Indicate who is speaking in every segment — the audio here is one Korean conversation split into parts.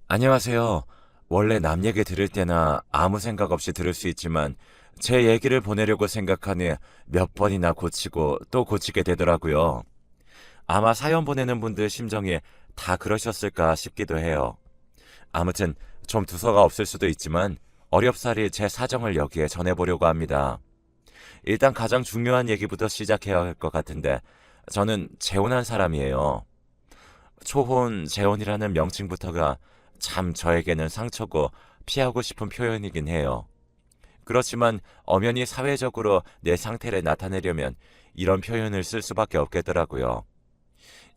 Speaker 1: 안녕하세요. 원래 남 얘기 들을 때나 아무 생각 없이 들을 수 있지만 제 얘기를 보내려고 생각하니 몇 번이나 고치고 또 고치게 되더라고요. 아마 사연 보내는 분들 심정이 다 그러셨을까 싶기도 해요. 아무튼 좀 두서가 없을 수도 있지만 어렵사리 제 사정을 여기에 전해보려고 합니다. 일단 가장 중요한 얘기부터 시작해야 할 것 같은데 저는 재혼한 사람이에요. 초혼, 재혼이라는 명칭부터가 참 저에게는 상처고 피하고 싶은 표현이긴 해요. 그렇지만 엄연히 사회적으로 내 상태를 나타내려면 이런 표현을 쓸 수밖에 없겠더라고요.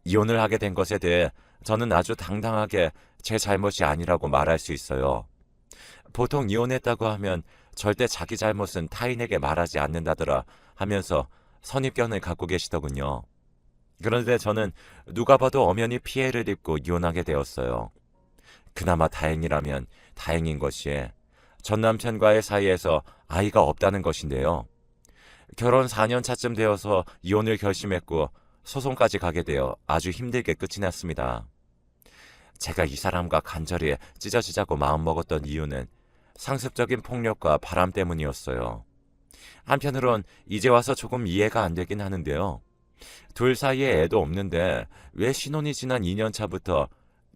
Speaker 1: 이혼을 하게 된 것에 대해 저는 아주 당당하게 제 잘못이 아니라고 말할 수 있어요. 보통 이혼했다고 하면 절대 자기 잘못은 타인에게 말하지 않는다더라 하면서 선입견을 갖고 계시더군요. 그런데 저는 누가 봐도 엄연히 피해를 입고 이혼하게 되었어요. 그나마 다행이라면 다행인 것이 전 남편과의 사이에서 아이가 없다는 것인데요. 결혼 4년 차쯤 되어서 이혼을 결심했고 소송까지 가게 되어 아주 힘들게 끝이 났습니다. 제가 이 사람과 간절히 찢어지자고 마음먹었던 이유는 상습적인 폭력과 바람 때문이었어요. 한편으론 이제 와서 조금 이해가 안 되긴 하는데요. 둘 사이에 애도 없는데 왜 신혼이 지난 2년 차부터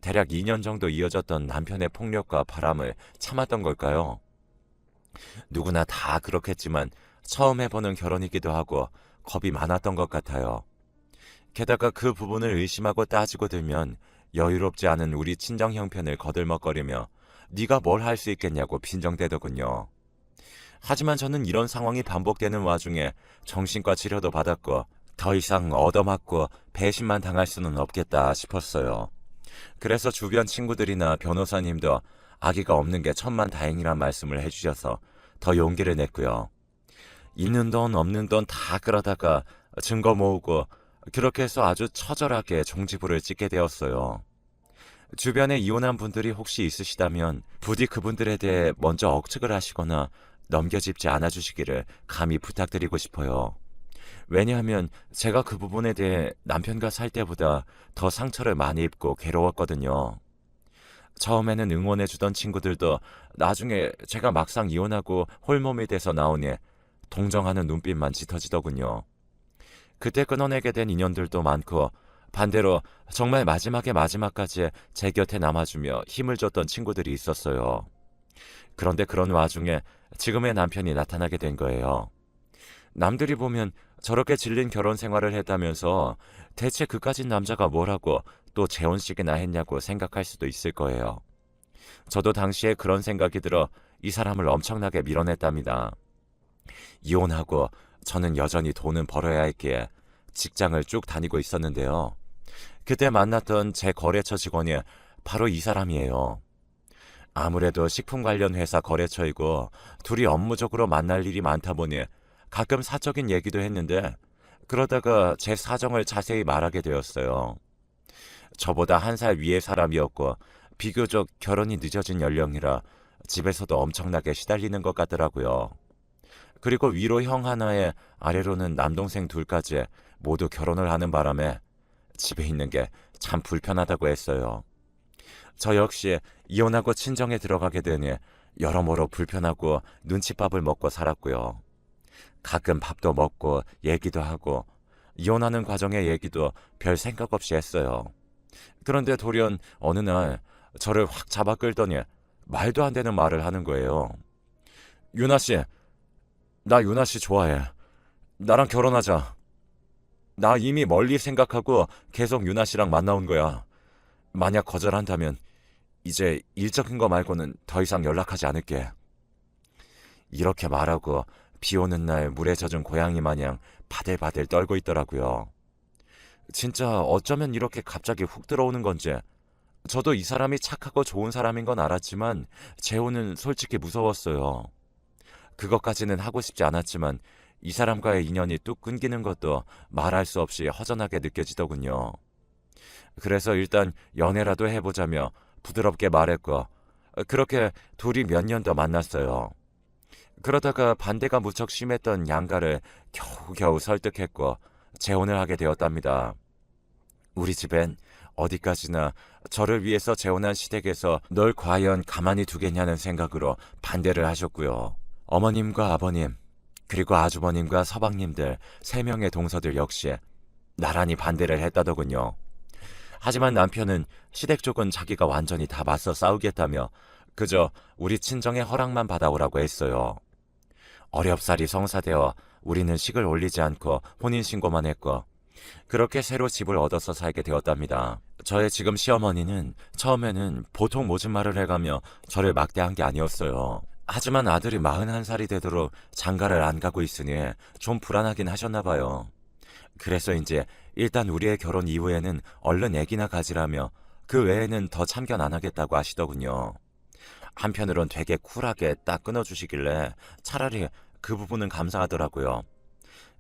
Speaker 1: 대략 2년 정도 이어졌던 남편의 폭력과 바람을 참았던 걸까요? 누구나 다 그렇겠지만 처음 해보는 결혼이기도 하고 겁이 많았던 것 같아요. 게다가 그 부분을 의심하고 따지고 들면 여유롭지 않은 우리 친정 형편을 거들먹거리며 네가 뭘 할 수 있겠냐고 빈정대더군요. 하지만 저는 이런 상황이 반복되는 와중에 정신과 치료도 받았고 더 이상 얻어맞고 배신만 당할 수는 없겠다 싶었어요. 그래서 주변 친구들이나 변호사님도 아기가 없는 게 천만다행이란 말씀을 해주셔서 더 용기를 냈고요. 있는 돈 없는 돈 다 끌어다가 증거 모으고 그렇게 해서 아주 처절하게 종지부를 찍게 되었어요. 주변에 이혼한 분들이 혹시 있으시다면 부디 그분들에 대해 먼저 억측을 하시거나 넘겨짚지 않아주시기를 감히 부탁드리고 싶어요. 왜냐하면 제가 그 부분에 대해 남편과 살 때보다 더 상처를 많이 입고 괴로웠거든요. 처음에는 응원해주던 친구들도 나중에 제가 막상 이혼하고 홀몸이 돼서 나오니 동정하는 눈빛만 짙어지더군요. 그때 끊어내게 된 인연들도 많고 반대로 정말 마지막에 마지막까지 제 곁에 남아주며 힘을 줬던 친구들이 있었어요. 그런데 그런 와중에 지금의 남편이 나타나게 된 거예요. 남들이 보면 저렇게 질린 결혼 생활을 했다면서 대체 그까진 남자가 뭐라고 또 재혼식이나 했냐고 생각할 수도 있을 거예요. 저도 당시에 그런 생각이 들어 이 사람을 엄청나게 밀어냈답니다. 이혼하고 저는 여전히 돈은 벌어야 했기에 직장을 쭉 다니고 있었는데요. 그때 만났던 제 거래처 직원이 바로 이 사람이에요. 아무래도 식품 관련 회사 거래처이고 둘이 업무적으로 만날 일이 많다 보니 가끔 사적인 얘기도 했는데 그러다가 제 사정을 자세히 말하게 되었어요. 저보다 한 살 위의 사람이었고 비교적 결혼이 늦어진 연령이라 집에서도 엄청나게 시달리는 것 같더라고요. 그리고 위로 형 하나에 아래로는 남동생 둘까지 모두 결혼을 하는 바람에 집에 있는 게 참 불편하다고 했어요. 저 역시 이혼하고 친정에 들어가게 되니 여러모로 불편하고 눈칫밥을 먹고 살았고요. 가끔 밥도 먹고 얘기도 하고 이혼하는 과정의 얘기도 별 생각 없이 했어요. 그런데 돌연 어느 날 저를 확 잡아 끌더니 말도 안 되는 말을 하는 거예요. 유나 씨, 나 유나 씨 좋아해. 나랑 결혼하자. 나 이미 멀리 생각하고 계속 유나 씨랑 만나온 거야. 만약 거절한다면 이제 일적인 거 말고는 더 이상 연락하지 않을게. 이렇게 말하고 비 오는 날 물에 젖은 고양이 마냥 바들바들 떨고 있더라고요. 진짜 어쩌면 이렇게 갑자기 훅 들어오는 건지 저도 이 사람이 착하고 좋은 사람인 건 알았지만 재혼은 솔직히 무서웠어요. 그것까지는 하고 싶지 않았지만 이 사람과의 인연이 뚝 끊기는 것도 말할 수 없이 허전하게 느껴지더군요. 그래서 일단 연애라도 해보자며 부드럽게 말했고 그렇게 둘이 몇 년 더 만났어요. 그러다가 반대가 무척 심했던 양가를 겨우겨우 설득했고 재혼을 하게 되었답니다. 우리 집엔 어디까지나 저를 위해서 재혼한 시댁에서 널 과연 가만히 두겠냐는 생각으로 반대를 하셨고요. 어머님과 아버님, 그리고 아주버님과 서방님들 3명의 동서들 역시 나란히 반대를 했다더군요. 하지만 남편은 시댁 쪽은 자기가 완전히 다 맞서 싸우겠다며 그저 우리 친정의 허락만 받아오라고 했어요. 어렵사리 성사되어 우리는 식을 올리지 않고 혼인신고만 했고 그렇게 새로 집을 얻어서 살게 되었답니다. 저의 지금 시어머니는 처음에는 보통 모진 말을 해가며 저를 막대한 게 아니었어요. 하지만 아들이 41살이 되도록 장가를 안 가고 있으니 좀 불안하긴 하셨나 봐요. 그래서 이제 일단 우리의 결혼 이후에는 얼른 애기나 가지라며 그 외에는 더 참견 안 하겠다고 하시더군요. 한편으론 되게 쿨하게 딱 끊어주시길래 차라리 그 부분은 감사하더라고요.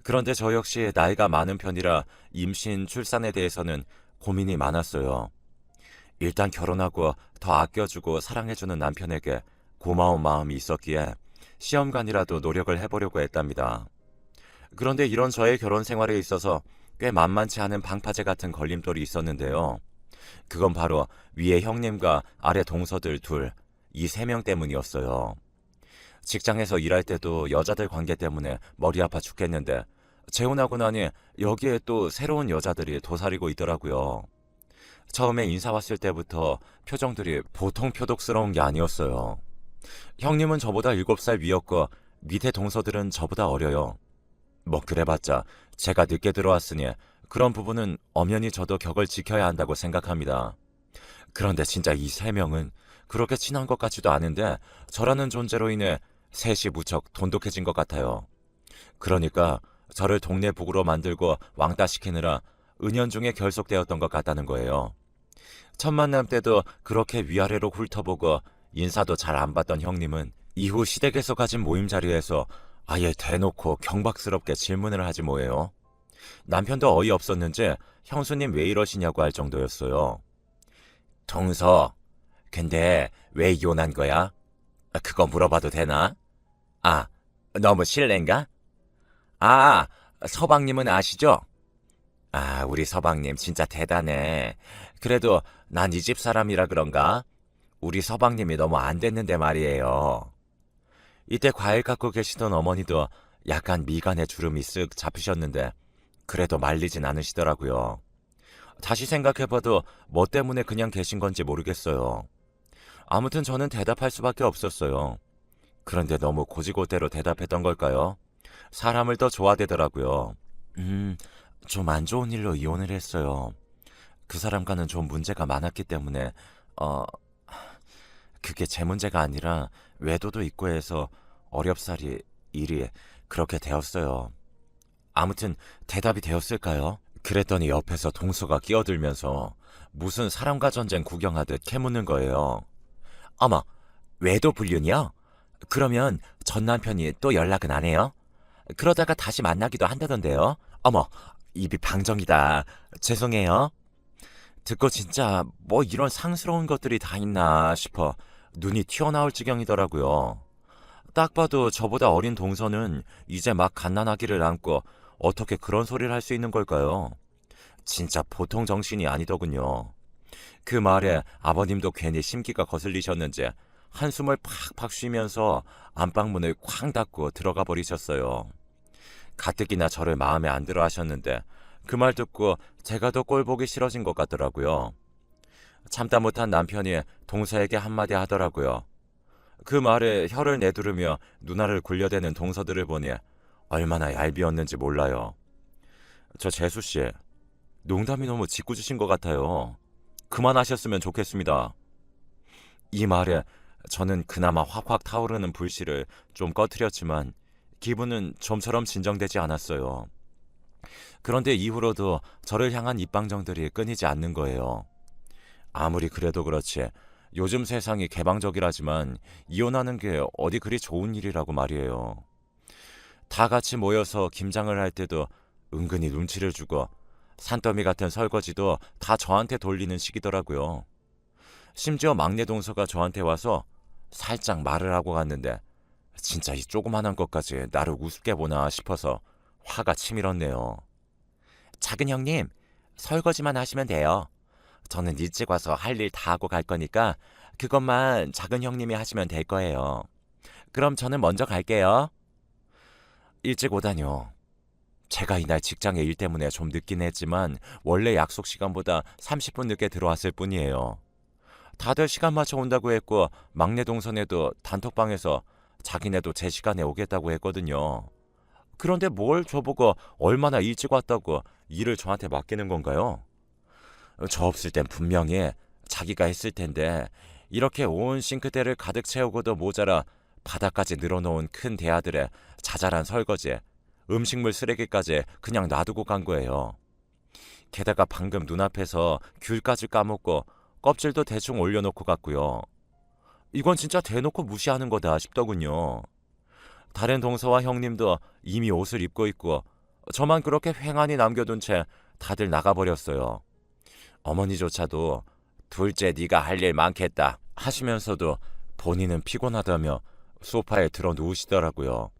Speaker 1: 그런데 저 역시 나이가 많은 편이라 임신, 출산에 대해서는 고민이 많았어요. 일단 결혼하고 더 아껴주고 사랑해주는 남편에게 고마운 마음이 있었기에 시험관이라도 노력을 해보려고 했답니다. 그런데 이런 저의 결혼 생활에 있어서 꽤 만만치 않은 방파제 같은 걸림돌이 있었는데요. 그건 바로 위에 형님과 아래 동서들 둘, 이 3명 때문이었어요. 직장에서 일할 때도 여자들 관계 때문에 머리 아파 죽겠는데 재혼하고 나니 여기에 또 새로운 여자들이 도사리고 있더라고요. 처음에 인사 왔을 때부터 표정들이 보통 표독스러운 게 아니었어요. 형님은 저보다 7살 위였고 밑에 동서들은 저보다 어려요. 뭐 그래봤자 제가 늦게 들어왔으니 그런 부분은 엄연히 저도 격을 지켜야 한다고 생각합니다. 그런데 진짜 이 3명은 그렇게 친한 것 같지도 않은데 저라는 존재로 인해 셋이 무척 돈독해진 것 같아요. 그러니까 저를 동네 북으로 만들고 왕따시키느라 은연중에 결속되었던 것 같다는 거예요. 첫 만남 때도 그렇게 위아래로 훑어보고 인사도 잘 안 받던 형님은 이후 시댁에서 가진 모임 자리에서 아예 대놓고 경박스럽게 질문을 하지 뭐예요. 남편도 어이없었는지 형수님 왜 이러시냐고 할 정도였어요. 동서, 근데 왜 이혼한 거야? 그거 물어봐도 되나? 아, 너무 실례인가? 아, 서방님은 아시죠? 아, 우리 서방님 진짜 대단해. 그래도 난 이 집 사람이라 그런가? 우리 서방님이 너무 안 됐는데 말이에요. 이때 과일 갖고 계시던 어머니도 약간 미간에 주름이 쓱 잡히셨는데 그래도 말리진 않으시더라고요. 다시 생각해봐도 뭐 때문에 그냥 계신 건지 모르겠어요. 아무튼 저는 대답할 수밖에 없었어요. 그런데 너무 고지고대로 대답했던 걸까요? 사람을 더 좋아되더라고요. 좀 안 좋은 일로 이혼을 했어요. 그 사람과는 좀 문제가 많았기 때문에 그게 제 문제가 아니라 외도도 있고 해서 어렵사리 일이 그렇게 되었어요. 아무튼 대답이 되었을까요? 그랬더니 옆에서 동서가 끼어들면서 무슨 사람과 전쟁 구경하듯 캐묻는 거예요. 어머, 외도 불륜이요? 그러면 전 남편이 또 연락은 안 해요? 그러다가 다시 만나기도 한다던데요. 어머, 입이 방정이다. 죄송해요. 듣고 진짜 뭐 이런 상스러운 것들이 다 있나 싶어 눈이 튀어나올 지경이더라고요. 딱 봐도 저보다 어린 동서는 이제 막 갓난아기를 안고 어떻게 그런 소리를 할 수 있는 걸까요? 진짜 보통 정신이 아니더군요. 그 말에 아버님도 괜히 심기가 거슬리셨는지 한숨을 팍팍 쉬면서 안방문을 쾅 닫고 들어가 버리셨어요. 가뜩이나 저를 마음에 안 들어 하셨는데 그 말 듣고 제가 더 꼴보기 싫어진 것 같더라고요. 참다 못한 남편이 동서에게 한마디 하더라고요. 그 말에 혀를 내두르며 누나를 굴려대는 동서들을 보니 얼마나 얄미웠는지 몰라요. 저 재수씨, 농담이 너무 짓궂으신 것 같아요. 그만하셨으면 좋겠습니다. 이 말에 저는 그나마 확확 타오르는 불씨를 좀 꺼트렸지만 기분은 좀처럼 진정되지 않았어요. 그런데 이후로도 저를 향한 입방정들이 끊이지 않는 거예요. 아무리 그래도 그렇지 요즘 세상이 개방적이라지만 이혼하는 게 어디 그리 좋은 일이라고 말이에요. 다 같이 모여서 김장을 할 때도 은근히 눈치를 주고 산더미 같은 설거지도 다 저한테 돌리는 식이더라고요. 심지어 막내 동서가 저한테 와서 살짝 말을 하고 갔는데 진짜 이 조그만한 것까지 나를 우습게 보나 싶어서 화가 치밀었네요. 작은 형님, 설거지만 하시면 돼요. 저는 일찍 와서 할 일 다 하고 갈 거니까 그것만 작은 형님이 하시면 될 거예요. 그럼 저는 먼저 갈게요. 일찍 오다뇨. 제가 이날 직장에 일 때문에 좀 늦긴 했지만 원래 약속 시간보다 30분 늦게 들어왔을 뿐이에요. 다들 시간 맞춰 온다고 했고 막내 동선에도 단톡방에서 자기네도 제 시간에 오겠다고 했거든요. 그런데 뭘 저보고 얼마나 일찍 왔다고 일을 저한테 맡기는 건가요? 저 없을 땐 분명히 자기가 했을 텐데 이렇게 온 싱크대를 가득 채우고도 모자라 바닥까지 늘어놓은 큰 대야들의 자잘한 설거지, 음식물 쓰레기까지 그냥 놔두고 간 거예요. 게다가 방금 눈앞에서 귤까지 까먹고 껍질도 대충 올려놓고 갔고요. 이건 진짜 대놓고 무시하는 거다 싶더군요. 다른 동서와 형님도 이미 옷을 입고 있고 저만 그렇게 횡하니 남겨둔 채 다들 나가버렸어요. 어머니조차도 둘째 네가 할 일 많겠다 하시면서도 본인은 피곤하다며 소파에 들어 누우시더라고요.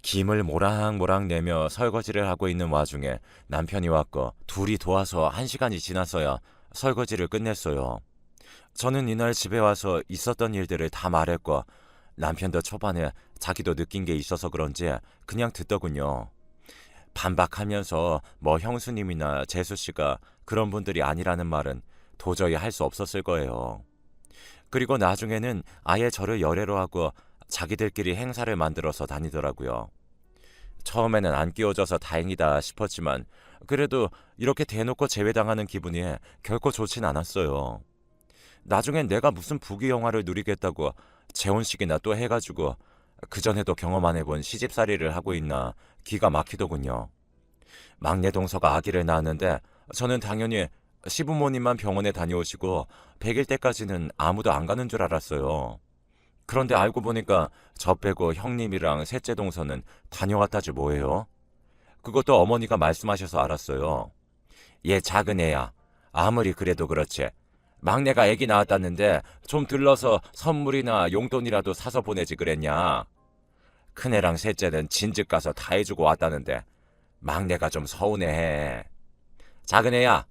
Speaker 1: 김을 모락모락 내며 설거지를 하고 있는 와중에 남편이 왔고 둘이 도와서 1시간이 지나서야 설거지를 끝냈어요. 저는 이날 집에 와서 있었던 일들을 다 말했고 남편도 초반에 자기도 느낀 게 있어서 그런지 그냥 듣더군요. 반박하면서 뭐 형수님이나 재수씨가 그런 분들이 아니라는 말은 도저히 할 수 없었을 거예요. 그리고 나중에는 아예 저를 열애로 하고 자기들끼리 행사를 만들어서 다니더라고요. 처음에는 안 끼워져서 다행이다 싶었지만 그래도 이렇게 대놓고 제외당하는 기분이 결코 좋진 않았어요. 나중엔 내가 무슨 부귀 영화를 누리겠다고 재혼식이나 또 해가지고 그전에도 경험 안 해본 시집살이를 하고 있나 기가 막히더군요. 막내 동서가 아기를 낳았는데 저는 당연히 시부모님만 병원에 다녀오시고 100일 때까지는 아무도 안 가는 줄 알았어요. 그런데 알고 보니까 저 빼고 형님이랑 셋째 동서는 다녀왔다지 뭐예요. 그것도 어머니가 말씀하셔서 알았어요. 얘 작은 애야. 아무리 그래도 그렇지. 막내가 애기 낳았다는데 좀 들러서 선물이나 용돈이라도 사서 보내지 그랬냐. 큰애랑 셋째는 진즉 가서 다 해주고 왔다는데 막내가 좀 서운해해. 작은 애야.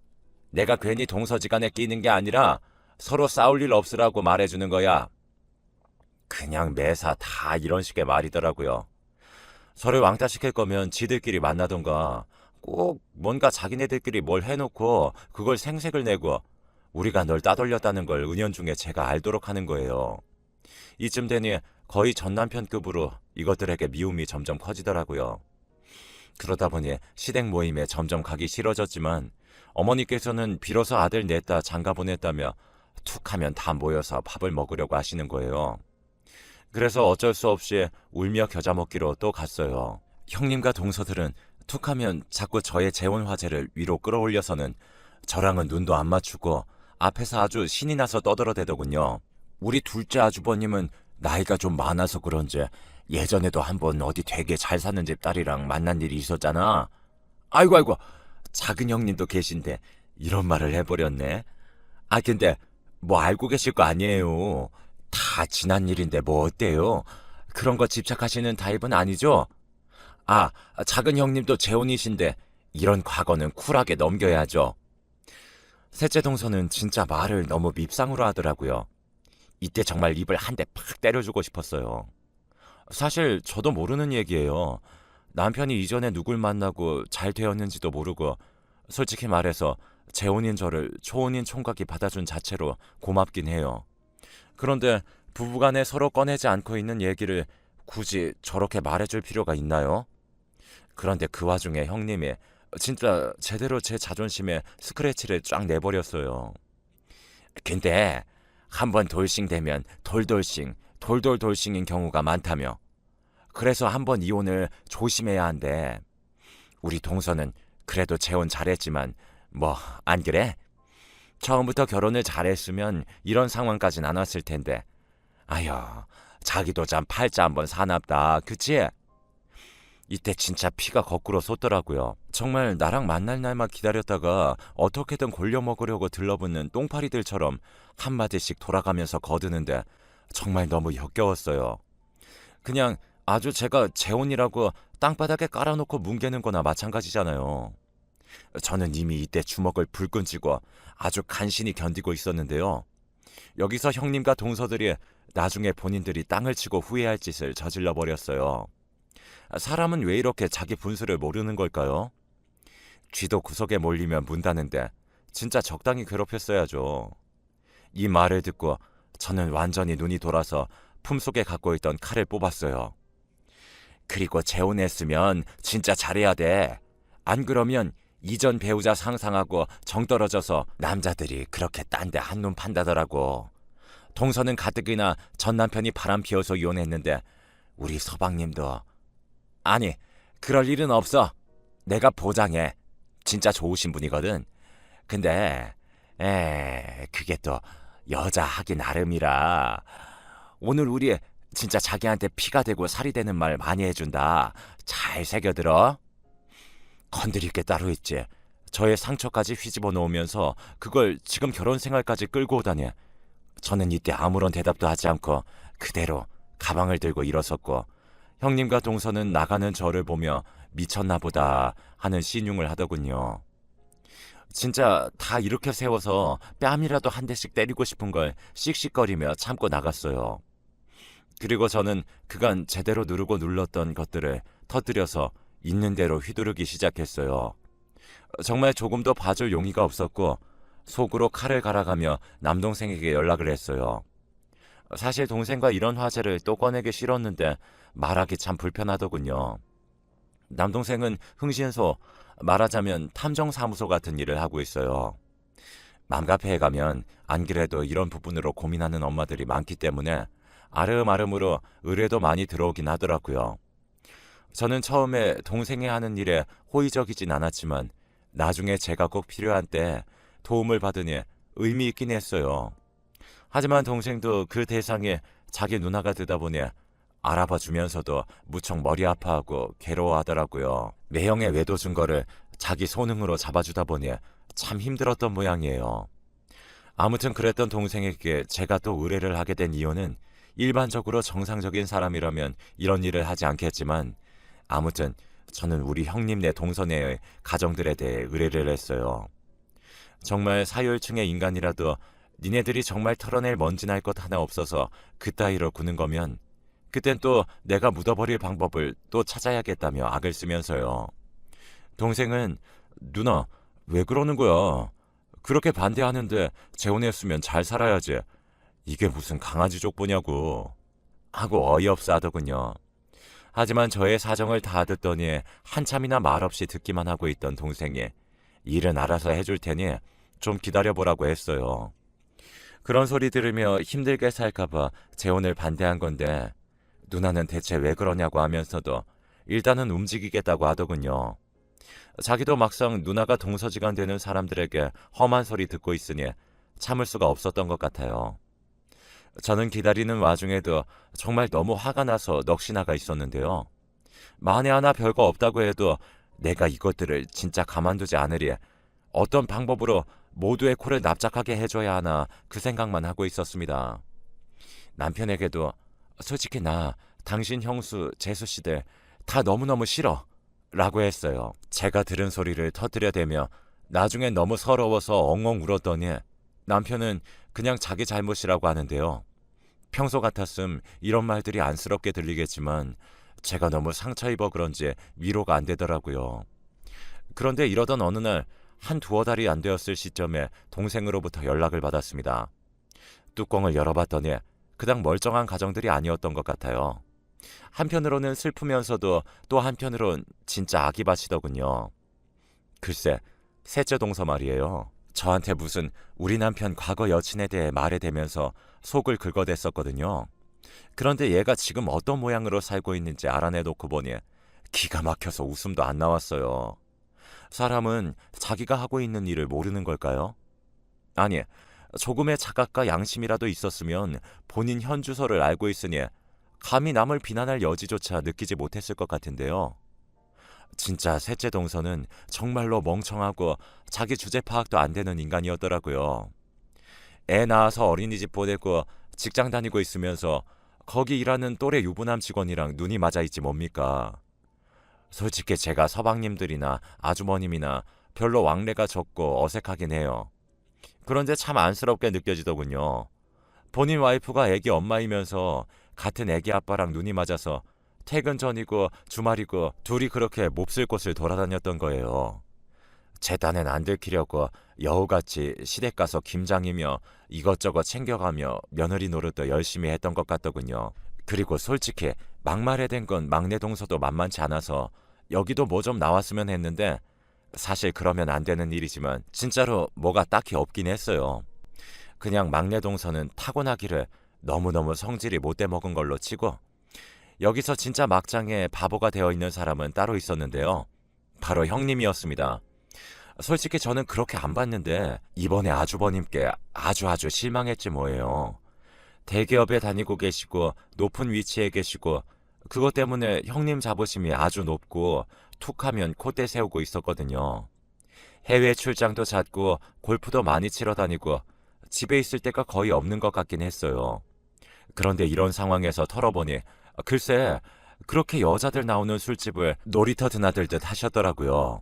Speaker 1: 내가 괜히 동서지간에 끼는 게 아니라 서로 싸울 일 없으라고 말해주는 거야. 그냥 매사 다 이런 식의 말이더라고요. 서로 왕따 시킬 거면 지들끼리 만나던가 꼭 뭔가 자기네들끼리 뭘 해놓고 그걸 생색을 내고 우리가 널 따돌렸다는 걸 은연중에 제가 알도록 하는 거예요. 이쯤 되니 거의 전남편급으로 이것들에게 미움이 점점 커지더라고요. 그러다 보니 시댁 모임에 점점 가기 싫어졌지만 어머니께서는 비로소 아들 냈다 장가 보냈다며 툭하면 다 모여서 밥을 먹으려고 하시는 거예요. 그래서 어쩔 수 없이 울며 겨자 먹기로 또 갔어요. 형님과 동서들은 툭하면 자꾸 저의 재혼 화제를 위로 끌어올려서는 저랑은 눈도 안 맞추고 앞에서 아주 신이 나서 떠들어대더군요. 우리 둘째 아주버님은 나이가 좀 많아서 그런지 예전에도 한번 어디 되게 잘 사는 집 딸이랑 만난 일이 있었잖아. 아이고 작은 형님도 계신데 이런 말을 해버렸네. 아 근데 뭐 알고 계실 거 아니에요. 다 지난 일인데 뭐 어때요? 그런 거 집착하시는 타입은 아니죠? 아, 작은 형님도 재혼이신데 이런 과거는 쿨하게 넘겨야죠. 셋째 동서는 진짜 말을 너무 밉상으로 하더라고요. 이때 정말 입을 한 대 팍 때려주고 싶었어요. 사실 저도 모르는 얘기예요. 남편이 이전에 누굴 만나고 잘 되었는지도 모르고 솔직히 말해서 재혼인 저를 초혼인 총각이 받아준 자체로 고맙긴 해요. 그런데 부부간에 서로 꺼내지 않고 있는 얘기를 굳이 저렇게 말해줄 필요가 있나요? 그런데 그 와중에 형님이 진짜 제대로 제 자존심에 스크래치를 쫙 내버렸어요. 근데 한번 돌싱 되면 돌돌싱, 돌돌돌싱인 경우가 많다며. 그래서 한번 이혼을 조심해야 한대. 우리 동서는 그래도 재혼 잘했지만 뭐 안 그래? 처음부터 결혼을 잘했으면 이런 상황까진 안 왔을 텐데. 아휴, 자기도 참 팔자 한번 사납다, 그치? 이때 진짜 피가 거꾸로 솟더라고요. 정말 나랑 만날 날만 기다렸다가 어떻게든 골려 먹으려고 들러붙는 똥파리들처럼 한마디씩 돌아가면서 거드는데 정말 너무 역겨웠어요. 그냥 아주 제가 재혼이라고 땅바닥에 깔아놓고 뭉개는 거나 마찬가지잖아요. 저는 이미 이때 주먹을 불끈 쥐고 아주 간신히 견디고 있었는데요. 여기서 형님과 동서들이 나중에 본인들이 땅을 치고 후회할 짓을 저질러 버렸어요. 사람은 왜 이렇게 자기 분수를 모르는 걸까요? 쥐도 구석에 몰리면 문다는데 진짜 적당히 괴롭혔어야죠. 이 말을 듣고 저는 완전히 눈이 돌아서 품속에 갖고 있던 칼을 뽑았어요. 그리고 재혼했으면 진짜 잘해야 돼. 안 그러면 이전 배우자 상상하고 정 떨어져서 남자들이 그렇게 딴 데 한눈 판다더라고. 동서는 가뜩이나 전 남편이 바람 피워서 이혼했는데 우리 서방님도 아니 그럴 일은 없어. 내가 보장해. 진짜 좋으신 분이거든. 근데 그게 또 여자 하기 나름이라 오늘 우리 진짜 자기한테 피가 되고 살이 되는 말 많이 해준다. 잘 새겨들어. 건드릴 게 따로 있지. 저의 상처까지 휘집어 놓으면서 그걸 지금 결혼 생활까지 끌고 오다니. 저는 이때 아무런 대답도 하지 않고 그대로 가방을 들고 일어섰고 형님과 동서는 나가는 저를 보며 미쳤나 보다 하는 신용을 하더군요. 진짜 다 이렇게 세워서 뺨이라도 한 대씩 때리고 싶은 걸 씩씩거리며 참고 나갔어요. 그리고 저는 그간 제대로 누르고 눌렀던 것들을 터뜨려서 있는 대로 휘두르기 시작했어요. 정말 조금도 봐줄 용의가 없었고 속으로 칼을 갈아가며 남동생에게 연락을 했어요. 사실 동생과 이런 화제를 또 꺼내기 싫었는데 말하기 참 불편하더군요. 남동생은 흥신소, 말하자면 탐정사무소 같은 일을 하고 있어요. 맘카페에 가면 안 그래도 이런 부분으로 고민하는 엄마들이 많기 때문에 아름아름으로 의뢰도 많이 들어오긴 하더라고요. 저는 처음에 동생이 하는 일에 호의적이진 않았지만 나중에 제가 꼭 필요한 때 도움을 받으니 의미 있긴 했어요. 하지만 동생도 그 대상에 자기 누나가 되다 보니 알아봐 주면서도 무척 머리 아파하고 괴로워하더라고요. 매형의 외도 증거를 자기 손흥으로 잡아주다 보니 참 힘들었던 모양이에요. 아무튼 그랬던 동생에게 제가 또 의뢰를 하게 된 이유는 일반적으로 정상적인 사람이라면 이런 일을 하지 않겠지만 아무튼 저는 우리 형님네 동서네의 가정들에 대해 의뢰를 했어요. 정말 사유층의 인간이라도 니네들이 정말 털어낼 먼지날 것 하나 없어서 그따위로 구는 거면 그땐 또 내가 묻어버릴 방법을 또 찾아야겠다며 악을 쓰면서요. 동생은 누나 왜 그러는 거야? 그렇게 반대하는데 재혼했으면 잘 살아야지. 이게 무슨 강아지 족보냐고 하고 어이없어 하더군요. 하지만 저의 사정을 다 듣더니 한참이나 말없이 듣기만 하고 있던 동생이 일은 알아서 해줄 테니 좀 기다려보라고 했어요. 그런 소리 들으며 힘들게 살까봐 재혼을 반대한 건데 누나는 대체 왜 그러냐고 하면서도 일단은 움직이겠다고 하더군요. 자기도 막상 누나가 동서지간 되는 사람들에게 험한 소리 듣고 있으니 참을 수가 없었던 것 같아요. 저는 기다리는 와중에도 정말 너무 화가 나서 넋이 나가 있었는데요. 만에 하나 별거 없다고 해도 내가 이것들을 진짜 가만두지 않으리 어떤 방법으로 모두의 코를 납작하게 해줘야 하나 그 생각만 하고 있었습니다. 남편에게도 솔직히 나 당신 형수 재수 씨들 다 너무너무 싫어 라고 했어요. 제가 들은 소리를 터뜨려대며 나중에 너무 서러워서 엉엉 울었더니 남편은 그냥 자기 잘못이라고 하는데요. 평소 같았음 이런 말들이 안쓰럽게 들리겠지만 제가 너무 상처 입어 그런지 위로가 안 되더라고요. 그런데 이러던 어느 날 한 두어 달이 안 되었을 시점에 동생으로부터 연락을 받았습니다. 뚜껑을 열어봤더니 그닥 멀쩡한 가정들이 아니었던 것 같아요. 한편으로는 슬프면서도 또 한편으론 진짜 아기밭이더군요. 글쎄, 셋째 동서 말이에요. 저한테 무슨 우리 남편 과거 여친에 대해 말해대면서 속을 긁어댔었거든요. 그런데 얘가 지금 어떤 모양으로 살고 있는지 알아내놓고 보니 기가 막혀서 웃음도 안 나왔어요. 사람은 자기가 하고 있는 일을 모르는 걸까요? 아니, 조금의 자각과 양심이라도 있었으면 본인 현 주소를 알고 있으니 감히 남을 비난할 여지조차 느끼지 못했을 것 같은데요. 진짜 셋째 동서는 정말로 멍청하고 자기 주제 파악도 안 되는 인간이었더라고요. 애 낳아서 어린이집 보내고 직장 다니고 있으면서 거기 일하는 또래 유부남 직원이랑 눈이 맞아 있지 뭡니까. 솔직히 제가 서방님들이나 아주머님이나 별로 왕래가 적고 어색하긴 해요. 그런데 참 안쓰럽게 느껴지더군요. 본인 와이프가 애기 엄마이면서 같은 애기 아빠랑 눈이 맞아서 퇴근 전이고 주말이고 둘이 그렇게 몹쓸 곳을 돌아다녔던 거예요. 제 딴엔 안 들키려고 여우같이 시댁 가서 김장이며 이것저것 챙겨가며 며느리 노릇도 열심히 했던 것 같더군요. 그리고 솔직히 막말에 된 건 막내 동서도 만만치 않아서 여기도 뭐 좀 나왔으면 했는데 사실 그러면 안 되는 일이지만 진짜로 뭐가 딱히 없긴 했어요. 그냥 막내 동서는 타고나기를 너무너무 성질이 못돼 먹은 걸로 치고 여기서 진짜 막장에 바보가 되어 있는 사람은 따로 있었는데요. 바로 형님이었습니다. 솔직히 저는 그렇게 안 봤는데 이번에 아주버님께 아주 실망했지 뭐예요. 대기업에 다니고 계시고 높은 위치에 계시고 그것 때문에 형님 자부심이 아주 높고 툭하면 콧대 세우고 있었거든요. 해외 출장도 잦고 골프도 많이 치러 다니고 집에 있을 때가 거의 없는 것 같긴 했어요. 그런데 이런 상황에서 털어보니 글쎄 그렇게 여자들 나오는 술집을 놀이터 드나들듯 하셨더라고요.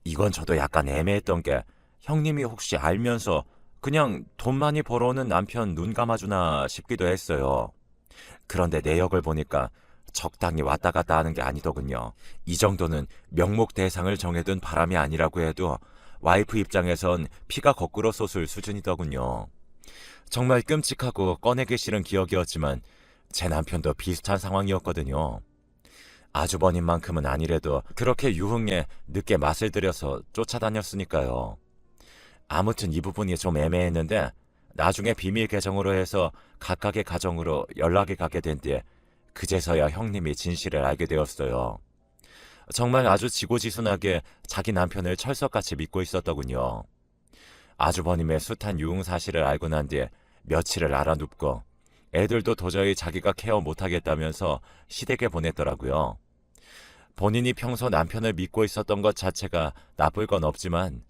Speaker 1: 이건 저도 약간 애매했던 게 형님이 혹시 알면서 그냥 돈 많이 벌어오는 남편 눈 감아주나 싶기도 했어요. 그런데 내역을 보니까 적당히 왔다 갔다 하는 게 아니더군요. 이 정도는 명목대상을 정해둔 바람이 아니라고 해도 와이프 입장에선 피가 거꾸로 솟을 수준이더군요. 정말 끔찍하고 꺼내기 싫은 기억이었지만 제 남편도 비슷한 상황이었거든요. 아주버님만큼은 아니래도 그렇게 유흥에 늦게 맛을 들여서 쫓아다녔으니까요. 아무튼 이 부분이 좀 애매했는데 나중에 비밀 계정으로 해서 각각의 가정으로 연락이 가게 된 뒤에 그제서야 형님이 진실을 알게 되었어요. 정말 아주 지고지순하게 자기 남편을 철석같이 믿고 있었더군요. 아주버님의 숱한 유흥 사실을 알고 난 뒤에 며칠을 알아눕고 애들도 도저히 자기가 케어 못하겠다면서 시댁에 보냈더라고요. 본인이 평소 남편을 믿고 있었던 것 자체가 나쁠 건 없지만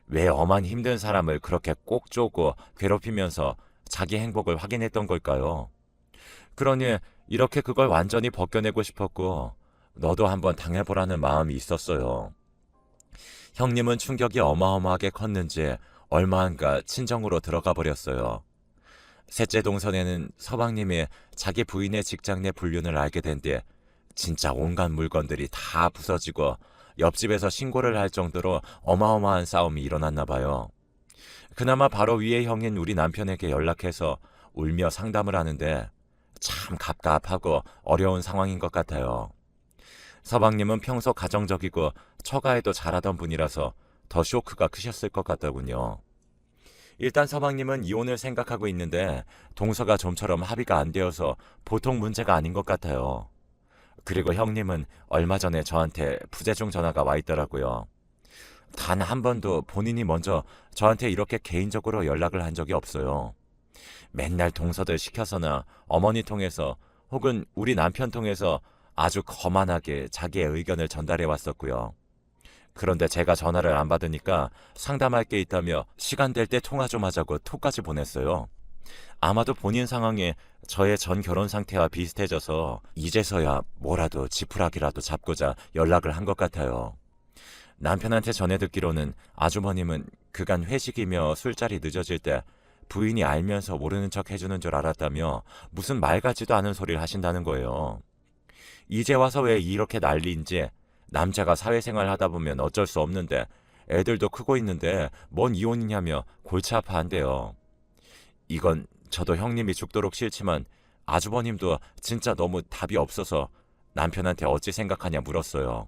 Speaker 1: 왜 엄한 힘든 사람을 그렇게 꼭 쪼고 괴롭히면서 자기 행복을 확인했던 걸까요? 그러니 이렇게 그걸 완전히 벗겨내고 싶었고 너도 한번 당해보라는 마음이 있었어요. 형님은 충격이 어마어마하게 컸는지 얼마 안가 친정으로 들어가 버렸어요. 셋째 동선에는 서방님이 자기 부인의 직장 내 불륜을 알게 된 뒤에 진짜 온갖 물건들이 다 부서지고 옆집에서 신고를 할 정도로 어마어마한 싸움이 일어났나 봐요. 그나마 바로 위의 형인 우리 남편에게 연락해서 울며 상담을 하는데 참 갑갑하고 어려운 상황인 것 같아요. 서방님은 평소 가정적이고 처가에도 잘하던 분이라서 더 쇼크가 크셨을 것 같더군요. 일단 서방님은 이혼을 생각하고 있는데 동서가 좀처럼 합의가 안 되어서 보통 문제가 아닌 것 같아요. 그리고 형님은 얼마 전에 저한테 부재중 전화가 와 있더라고요. 단 한 번도 본인이 먼저 저한테 이렇게 개인적으로 연락을 한 적이 없어요. 맨날 동서들 시켜서나 어머니 통해서 혹은 우리 남편 통해서 아주 거만하게 자기의 의견을 전달해 왔었고요. 그런데 제가 전화를 안 받으니까 상담할 게 있다며 시간 될 때 통화 좀 하자고 톡까지 보냈어요. 아마도 본인 상황이 저의 전 결혼 상태와 비슷해져서 이제서야 뭐라도 지푸라기라도 잡고자 연락을 한 것 같아요. 남편한테 전해 듣기로는 아주머님은 그간 회식이며 술자리 늦어질 때 부인이 알면서 모르는 척 해주는 줄 알았다며 무슨 말 같지도 않은 소리를 하신다는 거예요. 이제 와서 왜 이렇게 난리인지 남자가 사회생활 하다 보면 어쩔 수 없는데 애들도 크고 있는데 뭔 이혼이냐며 골치 아파한대요. 이건 저도 형님이 죽도록 싫지만 아주버님도 진짜 너무 답이 없어서 남편한테 어찌 생각하냐 물었어요.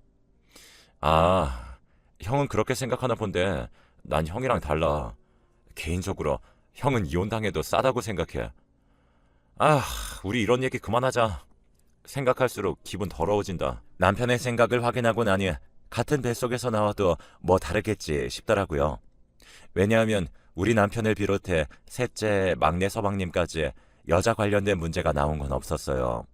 Speaker 1: 아, 형은 그렇게 생각하나 본데 난 형이랑 달라. 개인적으로 형은 이혼당해도 싸다고 생각해. 아, 우리 이런 얘기 그만하자. 생각할수록 기분 더러워진다. 남편의 생각을 확인하고 나니 같은 뱃속에서 나와도 뭐 다르겠지 싶더라고요. 왜냐하면 우리 남편을 비롯해 셋째 막내 서방님까지 여자 관련된 문제가 나온 건 없었어요.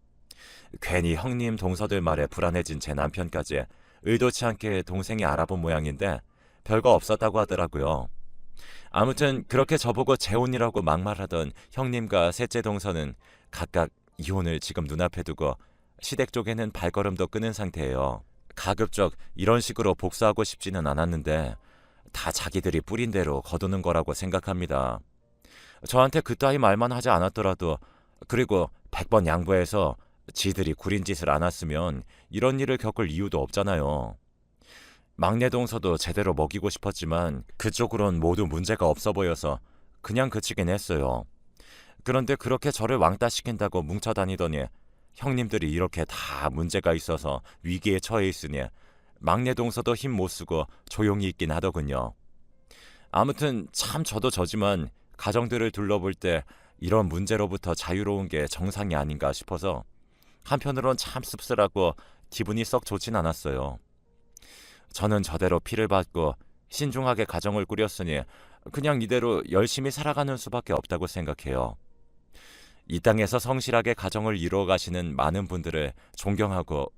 Speaker 1: 괜히 형님 동서들 말에 불안해진 제 남편까지 의도치 않게 동생이 알아본 모양인데 별거 없었다고 하더라고요. 아무튼 그렇게 저보고 재혼이라고 막말하던 형님과 셋째 동서는 각각 이혼을 지금 눈앞에 두고 시댁 쪽에는 발걸음도 끊은 상태예요. 가급적 이런 식으로 복수하고 싶지는 않았는데 다 자기들이 뿌린 대로 거두는 거라고 생각합니다. 저한테 그따위 말만 하지 않았더라도, 그리고 100번 양보해서 지들이 구린 짓을 안 했으면 이런 일을 겪을 이유도 없잖아요. 막내 동서도 제대로 먹이고 싶었지만 그쪽으론 모두 문제가 없어 보여서 그냥 그치긴 했어요. 그런데 그렇게 저를 왕따 시킨다고 뭉쳐 다니더니 형님들이 이렇게 다 문제가 있어서 위기에 처해 있으니 막내 동서도 힘 못 쓰고 조용히 있긴 하더군요. 아무튼 참 저도 저지만 가정들을 둘러볼 때 이런 문제로부터 자유로운 게 정상이 아닌가 싶어서 한편으론 참 씁쓸하고 기분이 썩 좋진 않았어요. 저는 저대로 피를 받고 신중하게 가정을 꾸렸으니 그냥 이대로 열심히 살아가는 수밖에 없다고 생각해요. 이 땅에서 성실하게 가정을 이루어 가시는 많은 분들을 존경하고